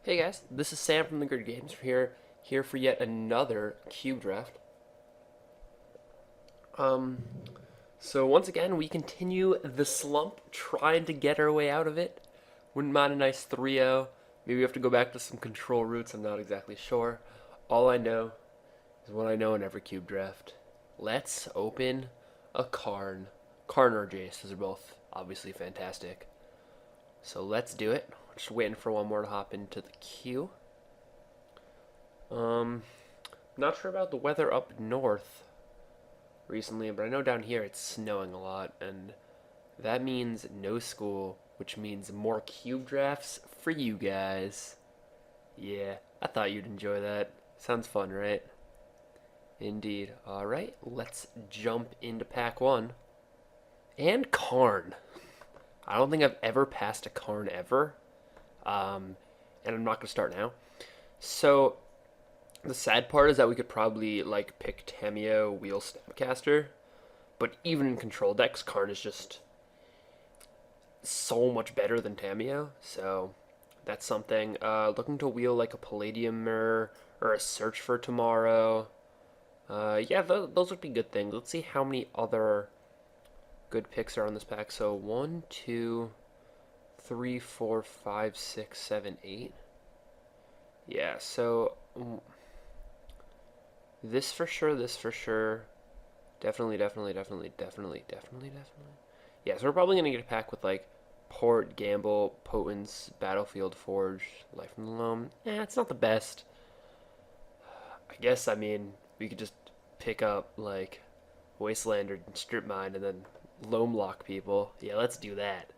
Hey guys, this is Sam from the Grid Games here for yet another cube draft. Um, so once again we continue the slump, trying to get our way out of it. Wouldn't mind a nice 3-0. Maybe we have to go back to some control routes. I'm not exactly sure. All I know is what I know in every cube draft. Let's open a Karn. Karn or Jace, those are both obviously fantastic. So let's do it. Just waiting for one more to hop into the queue. Not sure about the weather up north recently, but I know down here it's snowing a lot, and that means no school, which means more cube drafts for you guys. Yeah, I thought you'd enjoy that. Sounds fun, right? Indeed. Alright, let's jump into pack one. And Karn. I don't think I've ever passed a Karn ever. And I'm not going to start now. So, the sad part is that we could probably like pick Tamio Wheel Snapcaster, but even in control decks, Karn is just so much better than Tamio. So that's something. Looking to wheel like a Palladium Mirror or a Search for Tomorrow. Yeah, those would be good things. Let's see how many other good picks are on this pack. So 1, 2, 3, 4, 5, 6, 7, 8. Yeah, so this for sure, this for sure. Definitely. Yeah, so we're probably going to get a pack with like Port, Gamble, Potence, Battlefield Forge, Life from the Loam. It's not the best. I mean, we could just pick up like Wastelander and Strip Mine and then Loam Lock people. Yeah, let's do that.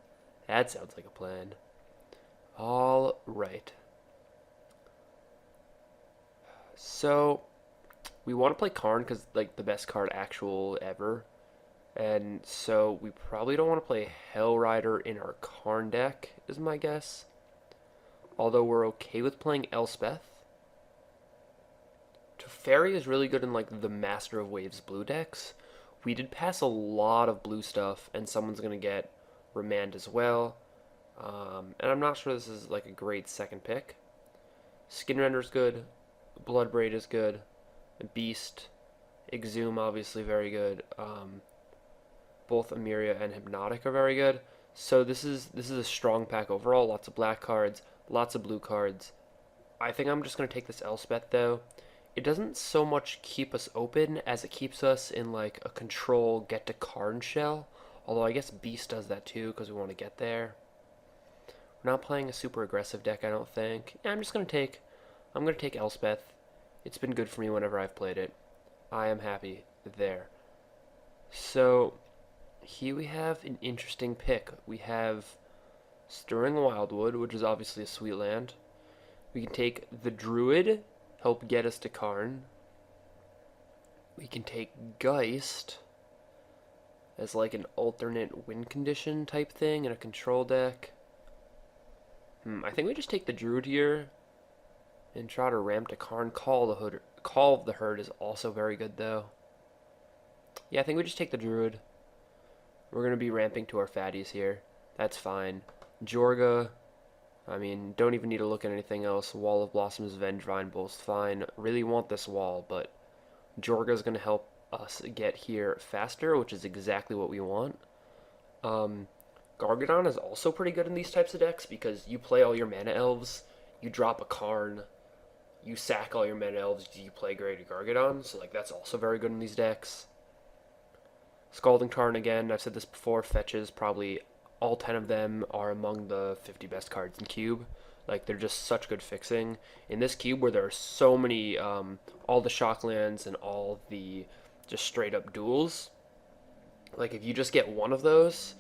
That sounds like a plan. All right. So, we want to play Karn because like the best card actual ever. And so we probably don't want to play Hell Rider in our Karn deck, is my guess. Although we're okay with playing Elspeth. Teferi is really good in like the Master of Waves blue decks. We did pass a lot of blue stuff, and someone's going to get Remand as well. And I'm not sure this is like a great second pick. Skinrender's good. Bloodbraid is good. Beast. Exhume obviously very good. Both Amiria and Hypnotic are very good. So this is a strong pack overall. Lots of black cards, lots of blue cards. I think I'm just gonna take this Elspeth though. It doesn't so much keep us open as it keeps us in like a control get to Karn shell. Although I guess Beast does that too because we want to get there. We're not playing a super aggressive deck, I don't think. Yeah, I'm gonna take Elspeth. It's been good for me whenever I've played it. I am happy there. So here we have an interesting pick. We have Stirring Wildwood, which is obviously a sweet land. We can take the Druid, help get us to Karn. We can take Geist as like an alternate win condition type thing in a control deck. I think we just take the Druid here and try to ramp to Karn. Call of the Herd is also very good though. Yeah, I think we just take the Druid. We're going to be ramping to our fatties here. That's fine. Jorga, I mean, don't even need to look at anything else. Wall of Blossoms, Vengevine, both fine. Really want this wall, but Jorga is going to help us get here faster, which is exactly what we want. Gargadon is also pretty good in these types of decks because you play all your mana elves, you drop a Karn, you sack all your mana elves, you play Great Gargadon, so like that's also very good in these decks. Scalding Tarn again, I've said this before, fetches probably all 10 of them are among the 50 best cards in Cube. Like, they're just such good fixing. In this Cube where there are so many, all the Shocklands and all the just straight up duels, like if you just get one of those,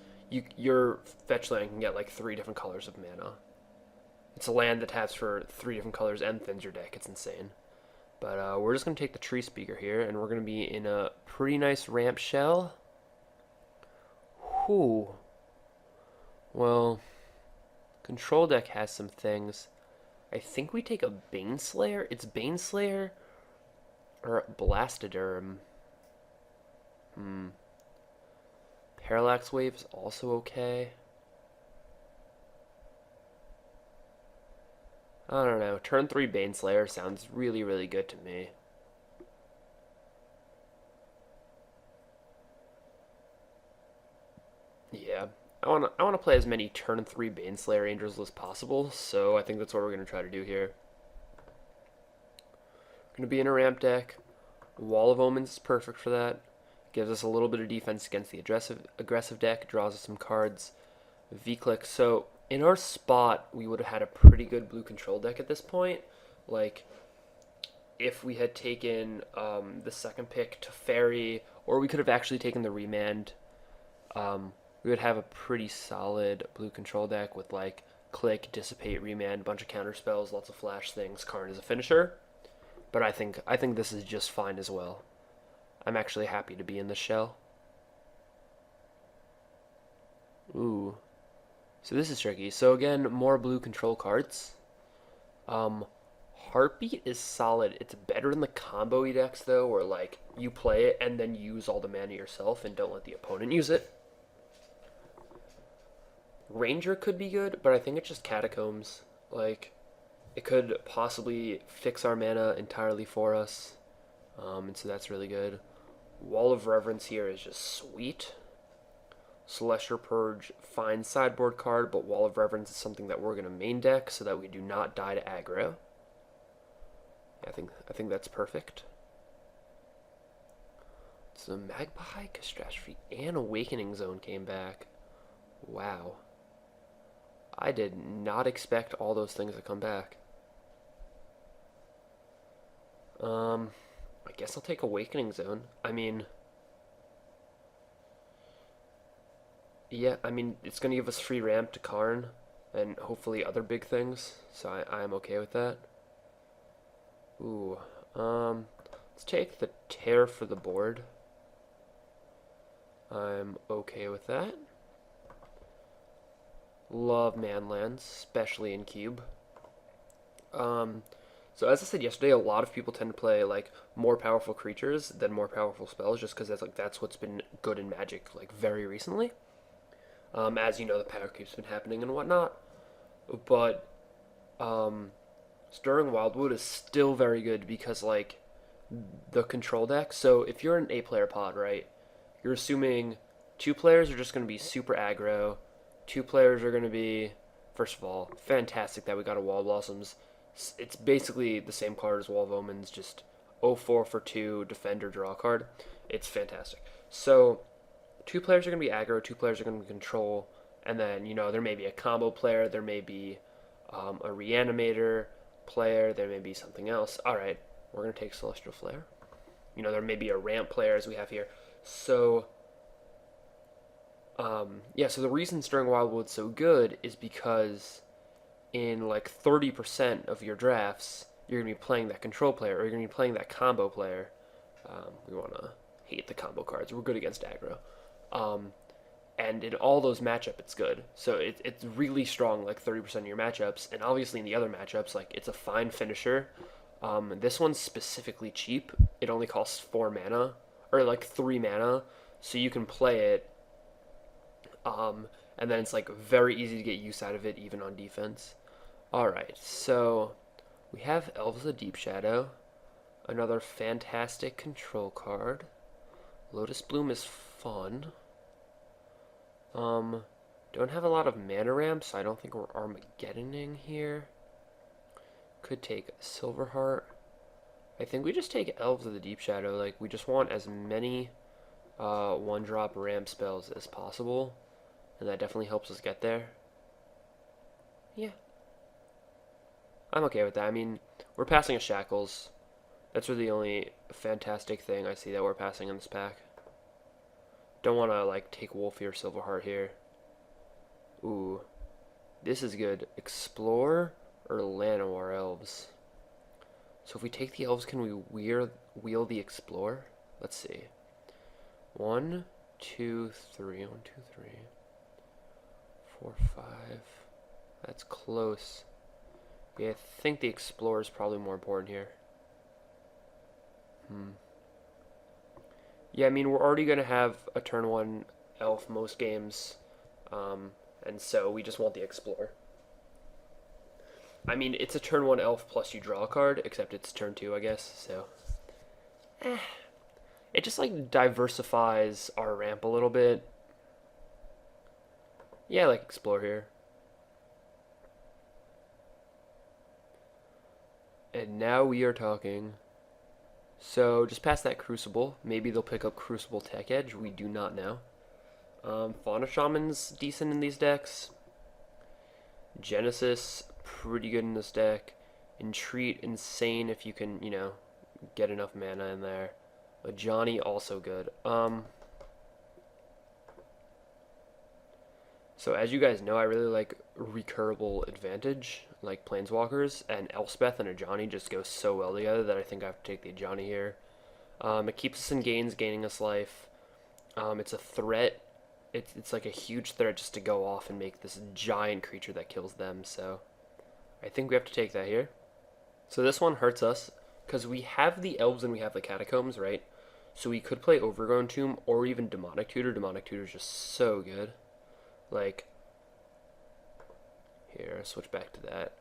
your fetch land can get like 3 different colors of mana. It's a land that taps for 3 different colors and thins your deck. It's insane. But we're just going to take the Tree Speaker here, and we're going to be in a pretty nice ramp shell. Whew. Well, control deck has some things. I think we take a Baneslayer. It's Baneslayer or Blastoderm. Parallax Wave is also okay. I don't know. Turn 3 Baneslayer sounds really, really good to me. Yeah. I want to play as many turn 3 Baneslayer Angels as possible, so I think that's what we're going to try to do here. We're going to be in a ramp deck. Wall of Omens is perfect for that. Gives us a little bit of defense against the aggressive deck, draws us some cards. V-Click. So in our spot, we would have had a pretty good blue control deck at this point. Like, if we had taken the second pick to Fairy, or we could have actually taken the Remand, we would have a pretty solid blue control deck with like Click, Dissipate, Remand, bunch of counter spells, lots of flash things, Karn as a finisher. But I think this is just fine as well. I'm actually happy to be in the shell. Ooh. So this is tricky. So again, more blue control cards. Um, Heartbeat is solid. It's better in the combo decks though, where like you play it and then use all the mana yourself and don't let the opponent use it. Ranger could be good, but I think it's just Catacombs. Like, it could possibly fix our mana entirely for us, and so that's really good. Wall of Reverence here is just sweet. Celestial Purge, fine sideboard card, but Wall of Reverence is something that we're going to main deck so that we do not die to aggro. Yeah, I think that's perfect. So Magpie Catastrophe and Awakening Zone came back. Wow. I did not expect all those things to come back. I guess I'll take Awakening Zone. I mean, yeah, I mean, it's going to give us free ramp to Karn and hopefully other big things, so I'm okay with that. Ooh, let's take the Tear for the board. I'm okay with that. Love manlands, especially in Cube. Um, so as I said yesterday, a lot of people tend to play like more powerful creatures than more powerful spells, just because that's what's been good in Magic like very recently. As you know, the power creep's been happening and whatnot. But Stirring Wildwood is still very good because like the control deck. So if you're an 8-player pod, right, you're assuming 2 players are just going to be super aggro. 2 players are going to be, first of all, fantastic that we got a Wall of Blossoms. It's basically the same card as Wall of Omens, just 0-4 for 2, defender, draw card. It's fantastic. So 2 players are going to be aggro, 2 players are going to be control, and then, there may be a combo player, there may be a reanimator player, there may be something else. All right, we're going to take Celestial Flare. There may be a ramp player as we have here. So yeah, so the reason Stirring Wildwood's so good is because in like 30% of your drafts, you're going to be playing that control player or you're going to be playing that combo player. We want to hate the combo cards. We're good against aggro. And in all those matchups, it's good. So it's really strong, like 30% of your matchups. And obviously in the other matchups, like it's a fine finisher. This one's specifically cheap. It only costs 4 mana, or like 3 mana. So you can play it and then it's like very easy to get use out of it, even on defense. Alright, so we have Elves of the Deep Shadow, another fantastic control card. Lotus Bloom is fun. Don't have a lot of mana ramps, so I don't think we're Armageddoning here. Could take Silverheart. I think we just take Elves of the Deep Shadow. Like, we just want as many 1-drop ramp spells as possible. And that definitely helps us get there. Yeah. I'm okay with that. I mean, we're passing a Shackles. That's really the only fantastic thing I see that we're passing in this pack. Don't want to, like, take Wolfie or Silverheart here. Ooh. This is good. Explore or Llanowar Elves. So if we take the Elves, can we wheel the Explore? Let's see. 1, 2, 3. 1, 2, 3. 4, 5. That's close. Yeah, I think the Explorer is probably more important here. Yeah, I mean, we're already going to have a turn 1 elf most games, and so we just want the Explorer. I mean, it's a turn 1 elf plus you draw a card, except it's turn 2, I guess, so. It just, like, diversifies our ramp a little bit. Yeah, I like explore here. And now we are talking. So, just past that Crucible. Maybe they'll pick up Crucible Tech Edge. We do not know. Fauna Shaman's decent in these decks. Genesis, pretty good in this deck. Entreat, insane if you can, get enough mana in there. Johnny, also good. So as you guys know, I really like recurable advantage, like Planeswalkers, and Elspeth and a Johnny just go so well together that I think I have to take the Johnny here. It keeps us in gains, gaining us life. It's a threat. It's like a huge threat just to go off and make this giant creature that kills them, so I think we have to take that here. So this one hurts us, because we have the Elves and we have the Catacombs, right? So we could play Overgrown Tomb or even Demonic Tutor. Demonic Tutor is just so good. Like, here, switch back to that.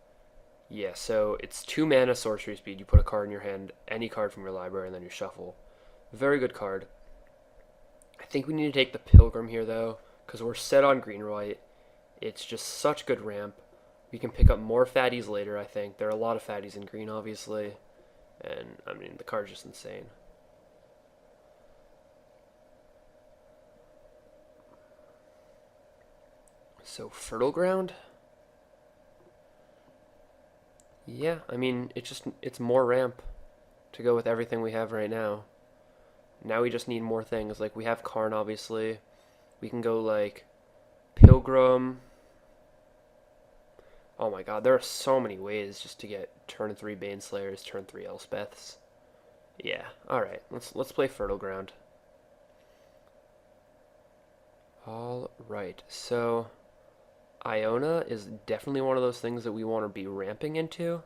Yeah, so it's 2 mana sorcery speed. You put a card in your hand, any card from your library, and then you shuffle. Very good card. I think we need to take the Pilgrim here, though, because we're set on green-white. It's just such good ramp. We can pick up more fatties later, I think. There are a lot of fatties in green, obviously. And, I mean, the card's just insane. So, Fertile Ground? Yeah, I mean, it's more ramp to go with everything we have right now. Now we just need more things. Like, we have Karn, obviously. We can go, like, Pilgrim. Oh my god, there are so many ways just to get turn 3 Baneslayers, turn 3 Elspeths. Yeah, alright, let's play Fertile Ground. Alright, so Iona is definitely one of those things that we want to be ramping into.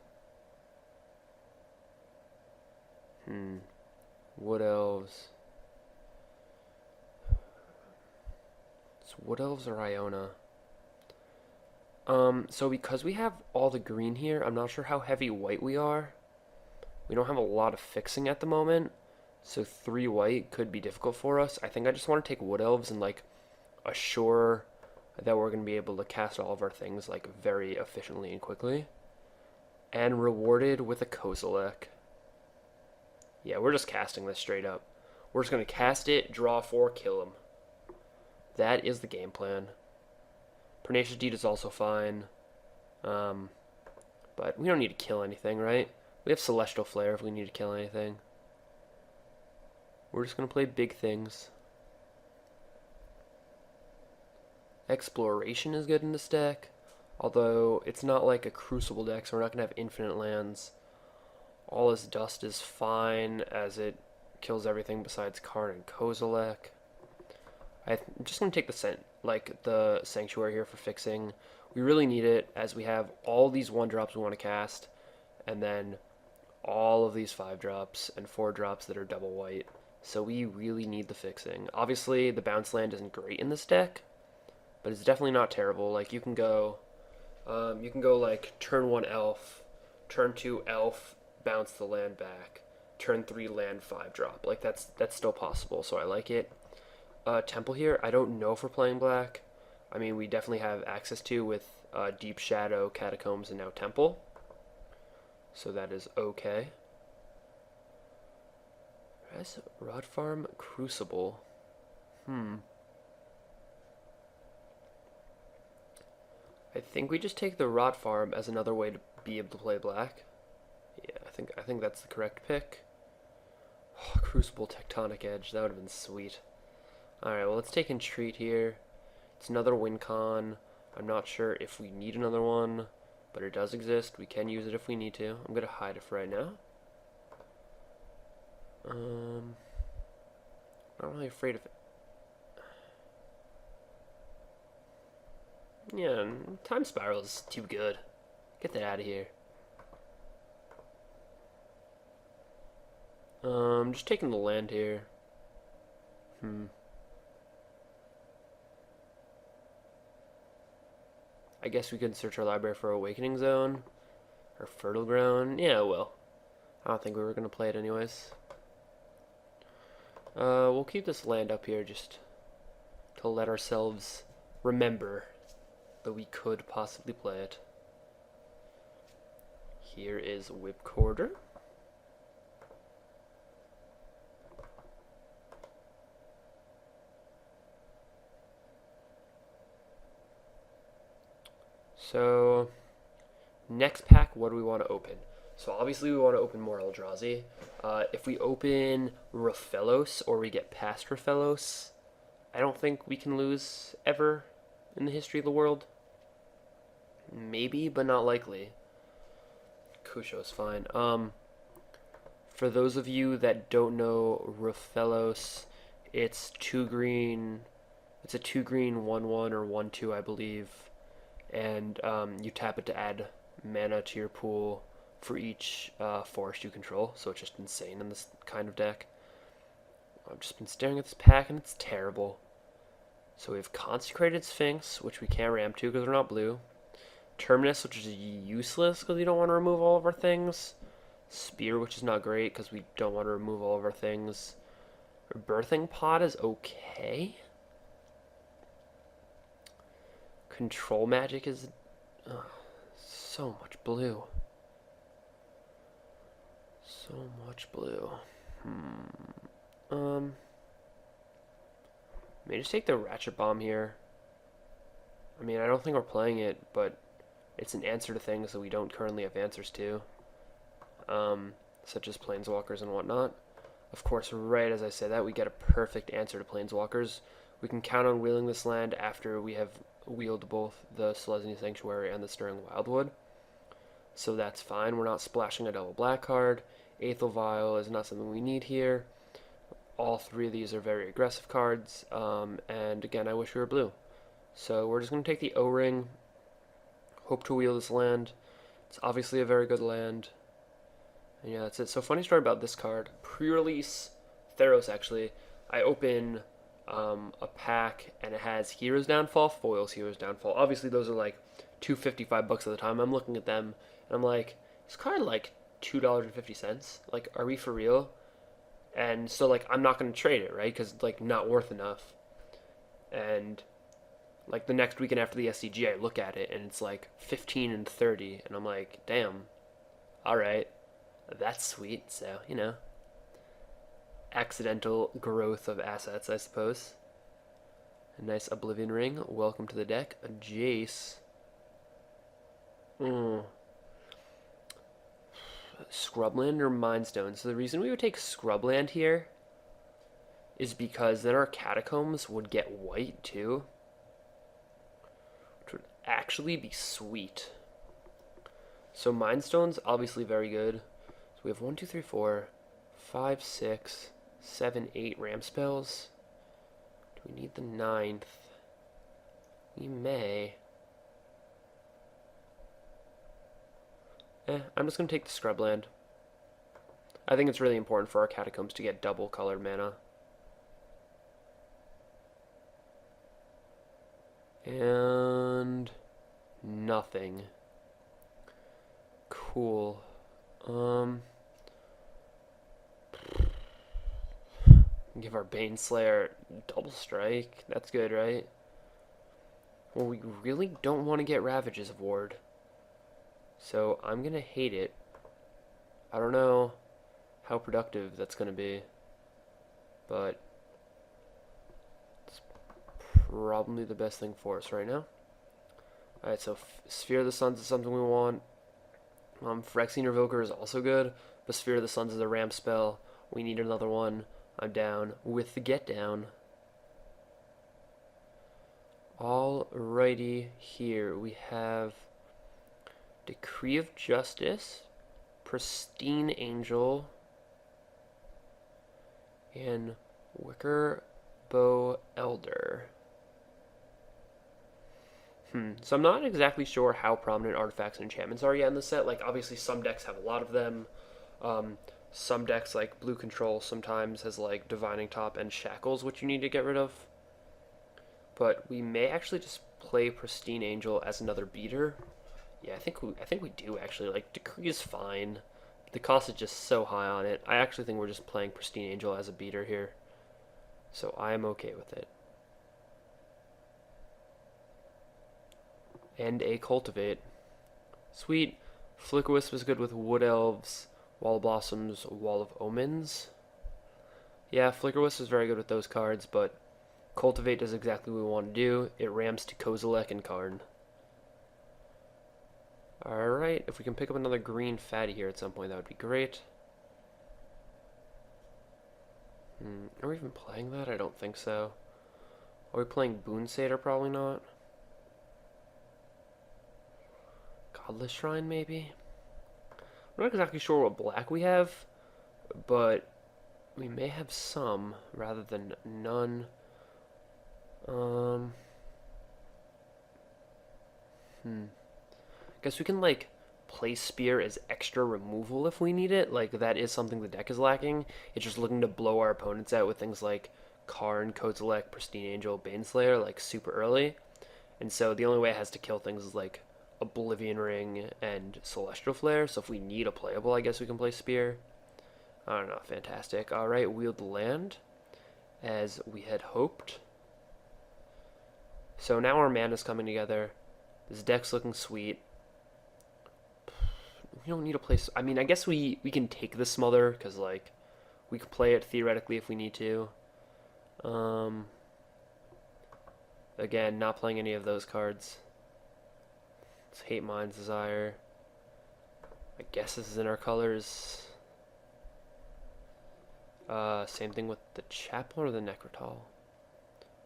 Wood Elves. It's Wood Elves or Iona? So because we have all the green here, I'm not sure how heavy white we are. We don't have a lot of fixing at the moment, so 3 white could be difficult for us. I think I just want to take Wood Elves and, like, assure that we're going to be able to cast all of our things, like, very efficiently and quickly. And rewarded with a Kozilek. Yeah, we're just casting this straight up. We're just going to cast it, draw 4, kill him. That is the game plan. Pernicious Deed is also fine. But we don't need to kill anything, right? We have Celestial Flare if we need to kill anything. We're just going to play big things. Exploration is good in this deck. Although, it's not like a Crucible deck, so we're not going to have infinite lands. All His Dust is fine, as it kills everything besides Karn and Kozilek. I'm just going to take the Sanctuary here for fixing. We really need it, as we have all these 1-drops we want to cast, and then all of these 5-drops and 4-drops that are double white. So we really need the fixing. Obviously, the bounce land isn't great in this deck, but it's definitely not terrible. Like, you can go like turn 1 elf, turn 2 elf, bounce the land back, turn 3 land 5-drop. Like, that's still possible, so I like it. Temple here, I don't know if we're playing black. I mean, we definitely have access to with Deep Shadow, Catacombs, and now Temple. So that is okay. Rod Farm, Crucible. I think we just take the Rot Farm as another way to be able to play black. Yeah, I think that's the correct pick. Oh, Crucible Tectonic Edge, that would have been sweet. Alright, well, let's take Entreat here. It's another win con. I'm not sure if we need another one, but it does exist. We can use it if we need to. I'm going to hide it for right now. Not really afraid of it. Yeah, Time Spiral is too good. Get that out of here. Just taking the land here. I guess we could search our library for Awakening Zone. Or Fertile Ground. Yeah, well. I don't think we were going to play it anyways. We'll keep this land up here just to let ourselves remember that we could possibly play it. Here is Whipcorder. So, next pack, what do we want to open? So obviously we want to open more Eldrazi. If we open Rafellos or we get past Rafellos, I don't think we can lose ever in the history of the world. Maybe, but not likely. Kusho's fine. For those of you that don't know Rafellos, it's 2 green. It's a 2 green 1/1 or 1/2, I believe. And you tap it to add mana to your pool for each forest you control. So it's just insane in this kind of deck. I've just been staring at this pack and it's terrible. So we have Consecrated Sphinx, which we can't ramp to because we're not blue. Terminus, which is useless because we don't want to remove all of our things. Spear, which is not great because we don't want to remove all of our things. Birthing Pod is okay. Control Magic is so much blue. So much blue. May just take the Ratchet Bomb here. I mean, I don't think we're playing it, but it's an answer to things that we don't currently have answers to. Such as Planeswalkers and whatnot. Of course, right as I say that, we get a perfect answer to Planeswalkers. We can count on wheeling this land after we have wheeled both the Selesnya Sanctuary and the Stirring Wildwood. So that's fine. We're not splashing a double black card. Aethel Vial is not something we need here. All three of these are very aggressive cards. And again, I wish we were blue. So we're just going to take the O-Ring. Hope to wheel this land. It's obviously a very good land. And yeah, that's it. So funny story about this card. Pre-release Theros, actually. I open a pack and it has Hero's Downfall, foils Hero's Downfall. Obviously those are like $2.55 at the time. I'm looking at them and I'm like, this card like $2.50. Like, are we for real? And so like I'm not going to trade it, right? Because like not worth enough. And like the next weekend after the SCG, I look at it and it's like 15 and 30, and I'm like, damn, all right, that's sweet. So, you know, accidental growth of assets, I suppose. A nice Oblivion Ring. Welcome to the deck. A Jace. Scrubland or Mindstone. So the reason we would take Scrubland here is because then our Catacombs would get white too, which would actually be sweet. So Mindstone's obviously very good. So we have 1, 2, 3, 4, 5, 6, 7, 8 ramp spells. Do we need the 9th? We may. I'm just going to take the Scrubland. I think it's really important for our Catacombs to get double colored mana. And nothing. Cool. Give our Baneslayer double strike. That's good, right? Well, we really don't want to get Ravages of Ward. So I'm going to hate it. I don't know how productive that's going to be, but it's probably the best thing for us right now. Alright, so Sphere of the Suns is something we want. Phyrexian Revoker is also good, but Sphere of the Suns is a ramp spell. We need another one. I'm down with the get down. Alrighty, here we have Decree of Justice, Pristine Angel, and Wicker Bow Elder. So I'm not exactly sure how prominent artifacts and enchantments are yet in the set. Like, obviously some decks have a lot of them. Some decks, like Blue Control, sometimes has like Divining Top and Shackles, which you need to get rid of. But we may actually just play Pristine Angel as another beater. Yeah, I think we do actually. Like Decree is fine. The cost is just so high on it. I actually think we're just playing Pristine Angel as a beater here. So I am okay with it. And a Cultivate. Sweet. Flicker Wisp was good with Wood Elves, Wall of Blossoms, Wall of Omens. Yeah, Flicker Wisp is very good with those cards, but Cultivate does exactly what we want to do. It rams to Kozilek and Karn. Alright, if we can pick up another green fatty here at some point, that would be great. Are we even playing that? I don't think so. Are we playing Boon Satyr? Probably not. Godless Shrine, maybe? I'm not exactly sure what black we have, but we may have some rather than none. Um, Guess we can like play Spear as extra removal if we need it. Like that is something the deck is lacking. It's just looking to blow our opponents out with things like Karn, Kozilek, Pristine Angel, Baneslayer like super early. And so the only way it has to kill things is like Oblivion Ring and Celestial Flare. So if we need a playable, I guess we can play Spear. I don't know, fantastic. Alright, wield land as we had hoped. So now our mana's coming together. This deck's looking sweet. We don't need to play. I mean, I guess we can take the Smother because like we could play it theoretically if we need to. Um, Again, not playing any of those cards. Let's Hate Mind's Desire. I guess this is in our colors. Same thing with the Chapel or the Necrotol.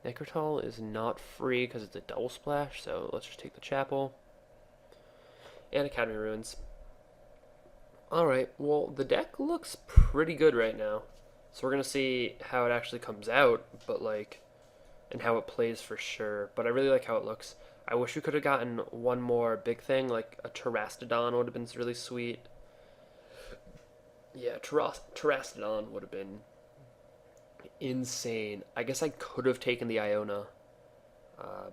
Necrotol is not free because it's a double splash, so let's just take the Chapel. And Academy Ruins. Alright, well, the deck looks pretty good right now. So we're going to see how it actually comes out, but like, and how it plays for sure. But I really like how it looks. I wish we could have gotten one more big thing, like a Terastodon would have been really sweet. Yeah, Terastodon would have been insane. I guess I could have taken the Iona,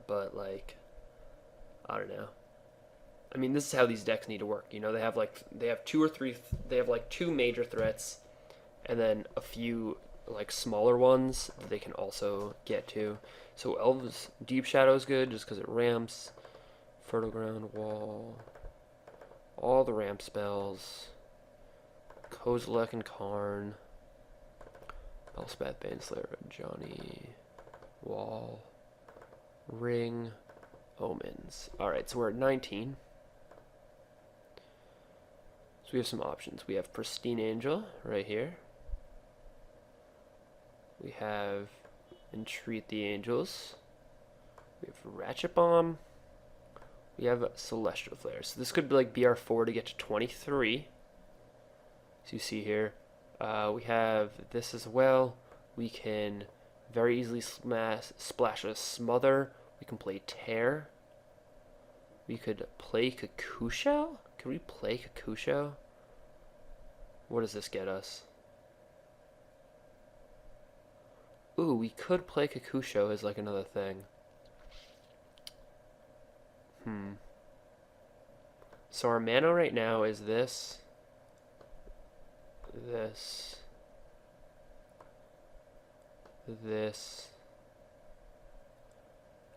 but like, I don't know. I mean, this is how these decks need to work. You know, they have two or three. They have like two major threats, and then a few like smaller ones that they can also get to. So Elves Deep Shadow is good just because it ramps. Fertile Ground, Wall, all the ramp spells. Kozilek and Karn. Elspeth, Baneslayer, Johnny, Wall, Ring, Omens. Alright, so we're at 19. So we have some options. We have Pristine Angel right here. We have Entreat the Angels. We have Ratchet Bomb. We have Celestial Flare. So this could be like BR4 to get to 23. So you see here. We have this as well. We can very easily splash a Smother. We can play Tear. We could play Kakusho? Could we play Kakusho? What does this get us? Ooh, we could play Kakusho as like another thing. So our mana right now is this, this,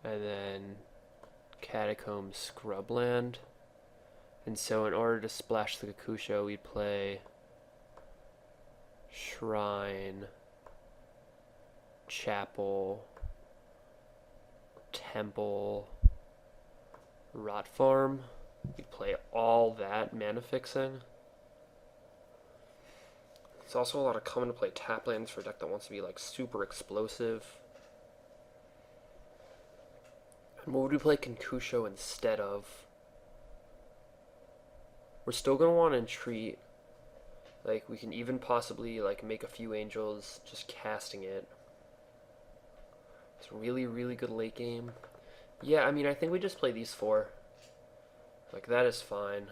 and then Catacomb Scrubland. And so in order to splash the Kakusho, we play Shrine, Chapel, Temple, Rot Farm. We play all that mana fixing. It's also a lot of common to play tap lands for a deck that wants to be like super explosive. And what would we play Kakusho instead of? We're still gonna want to entreat. Like we can even possibly like make a few angels just casting it. It's really, really good late game. Yeah, I mean, I think we just play these four. Like, that is fine.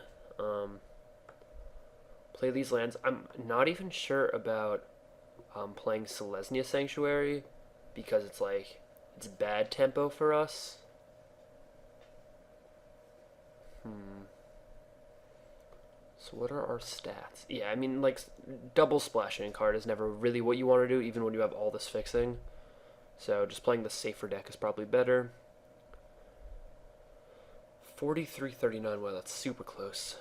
Play these lands. I'm not even sure about playing Selesnya Sanctuary because it's like, it's bad tempo for us. So what are our stats? Yeah, I mean, like, double splashing a card is never really what you want to do, even when you have all this fixing. So just playing the safer deck is probably better. 43-39, wow, that's super close.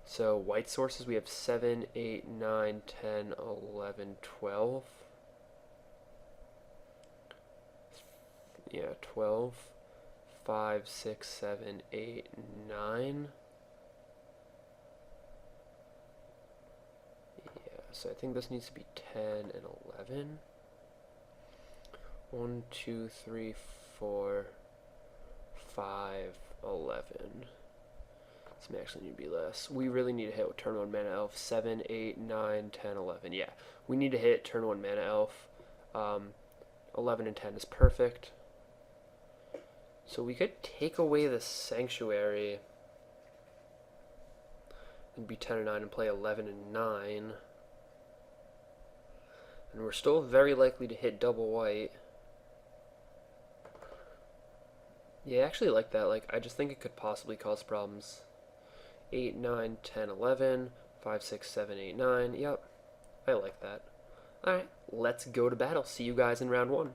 So white sources, we have 7, 8, 9, 10, 11, 12. Yeah, 12. 5, 6, 7, 8, 9. Yeah, so I think this needs to be 10 and 11. 1, 2, 3, 4, 5, 11. This may actually need to be less. We really need to hit with turn 1 mana elf. 7, 8, 9, 10, 11. Yeah, we need to hit turn 1 mana elf. 11 and 10 is perfect. So we could take away the sanctuary and be 10 and 9 and play 11 and 9. And we're still very likely to hit double white. Yeah, I actually like that. Like, I just think it could possibly cause problems. 8, 9, 10, 11, 5, 6, 7, 8, 9. Yep, I like that. Alright, let's go to battle. See you guys in round 1.